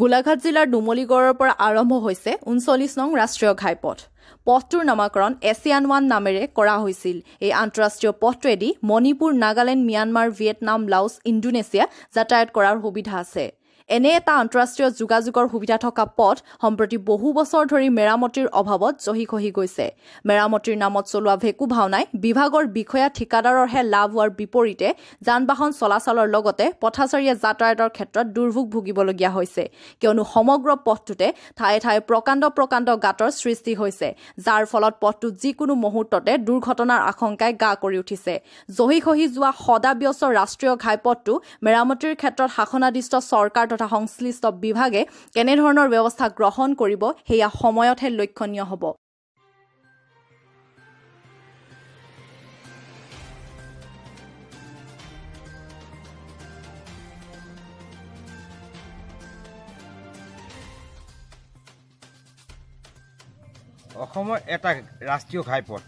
গোলাঘাট জিলাৰ ডুমলিগড়ৰ পৰা আৰম্ভ হৈছে ৩৯ নং ৰাষ্ট্ৰীয় ঘাইপথ। পথটোৰ নামাকৰণ এছিয়ান 1 নামেৰে কৰা হৈছিল। এই আন্তঃৰাষ্ট্ৰীয় পথটোৱেদি Manipur, Nagaland, Myanmar, Vietnam, Laos, Indonesia যাতায়াত কৰাৰ সুবিধা আছে। এনে এটা আন্তঃৰাষ্ট্ৰীয় যোগাযোগৰ সুবিধা থকা পথ সম্প্ৰতি বহু বছৰ ধৰি মেৰামতিৰ অভাৱত জহি গৈছে। মেৰামতিৰ নামত চলোৱা ভেকু ভাওনাই বিভাগৰ বিষয়া ঠিকাদাৰৰহে লাভ হোৱাৰ বিপৰীতে যান-বাহন চলাচলৰ লগতে পথাচাৰীয়ে যাতায়াতৰ ক্ষেত্ৰত দুৰ্ভোগ ভুগিবলগীয়া হৈছে। কিয়নো সমগ্ৰ পথটোতে ঠায়ে ঠায়ে প্ৰকাণ্ড গাঁতৰ সৃষ্টি হৈছে, যাৰ ফলত পথটো যিকোনো মুহূৰ্ততে দুৰ্ঘটনাৰ আশংকাই গা কৰি উঠিছে। জহি যোৱা সদাব্যস্ত ৰাষ্ট্ৰীয় ঘাইপথটো মেৰামতিৰ ক্ষেত্ৰত শাসনাধিষ্ঠ চৰকাৰ তথা সংশ্লিষ্ট বিভাগে কেনেধৰণৰ ব্যৱস্থা গ্ৰহণ কৰিব সেয়া সময়তহে লক্ষণীয় হ'ব। অসমৰ এটা ৰাষ্ট্ৰীয় ঘাইপথ।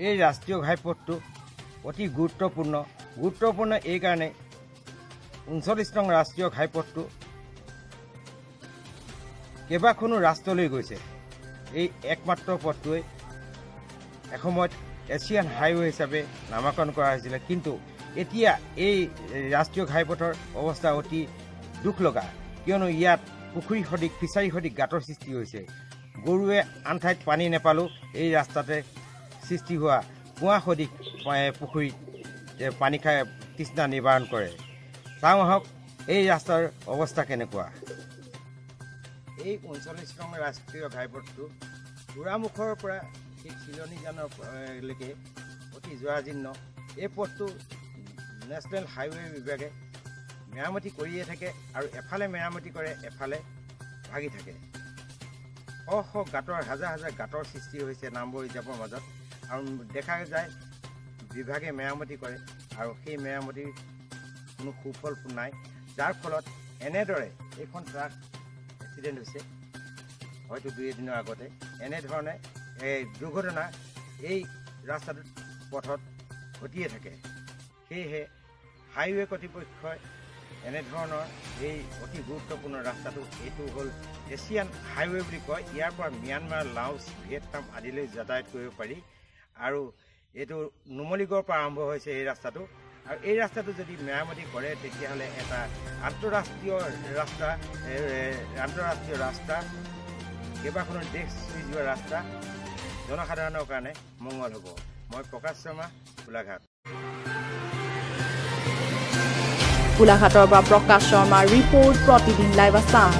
এই ৰাষ্ট্ৰীয় ঘাইপথটো অতি গুৰুত্বপূৰ্ণ এই কাৰণে ৩৯ নং ৰাষ্ট্ৰীয় ঘাইপথটো কেইবাখনো ৰাষ্ট্ৰলৈ গৈছে। এই একমাত্ৰ পথটোৱে এসময়ত এছিয়ান হাইৱে হিচাপে নামাকৰণ কৰা হৈছিলে, কিন্তু এতিয়া এই ৰাষ্ট্ৰীয় ঘাইপথৰ অৱস্থা অতি দুখ লগা, কিয়নো ইয়াত পুখুৰী সদৃশ ফিচাৰী সদৃশ গাঁতৰ সৃষ্টি হৈছে। গৰুৱে আন ঠাইত পানী নেপালেও এই ৰাস্তাতে সৃষ্টি হোৱা কুঁৱা সদৃশ পুখুৰীত পানী খাই তৃষ্ণা নিবাৰণ কৰে। চাওঁ আহক এই ৰাস্তাৰ অৱস্থা কেনেকুৱা। এই ৩৯ নং ৰাষ্ট্ৰীয় ঘাইপথটো বুঢ়ামুখৰ পৰা ঠিক চিলনীজানলৈকে অতি জৰাজীৰ্ণ। এই পথটো নেশ্যনেল হাইৱে বিভাগে মেৰামতি কৰিয়ে থাকে আৰু এফালে মেৰামতি কৰে, এফালে ভাগি থাকে। শ গাঁতৰ হাজাৰ গাঁতৰ সৃষ্টি হৈছে নামবৰ ৰিজাৰ্ভৰ মাজত, আৰু দেখা যায় বিভাগে মেৰামতি কৰে আৰু সেই মেৰামতিৰ কোনো সুফল নাই, যাৰ ফলত এনেদৰে এইখন ট্ৰাক এক্সিডেণ্ট হৈছে হয়তো 2 এদিনৰ আগতে। এনেধৰণে দুৰ্ঘটনা এই ৰাস্তাটোত পথত ঘটিয়ে থাকে। সেয়েহে হাইৱে কৰ্তৃপক্ষই এনেধৰণৰ এই অতি গুৰুত্বপূৰ্ণ ৰাস্তাটো, এইটো হ'ল এছিয়ান হাইৱে বুলি কয়। ইয়াৰ পৰা ম্যানমাৰ, লাওছ, ভিয়েটনাম আদিলৈ যাতায়াত কৰিব পাৰি, আৰু এইটো নুমলীগড়ৰ পৰা আৰম্ভ হৈছে এই ৰাস্তাটো। আৰু এই ৰাস্তাটো যদি মেৰামতি কৰে তেতিয়াহ'লে এটা আন্তঃৰাষ্ট্ৰীয় ৰাস্তা, কেইবাখনো দেশ চুই যোৱা ৰাস্তা জনসাধাৰণৰ কাৰণে মংগল হ'ব। মই প্ৰকাশ শৰ্মা, গোলাঘাট। গোলাঘাটৰ পৰা প্ৰকাশ শৰ্মাৰ ৰিপৰ্ট, প্ৰতিদিন লাইভ আছাম।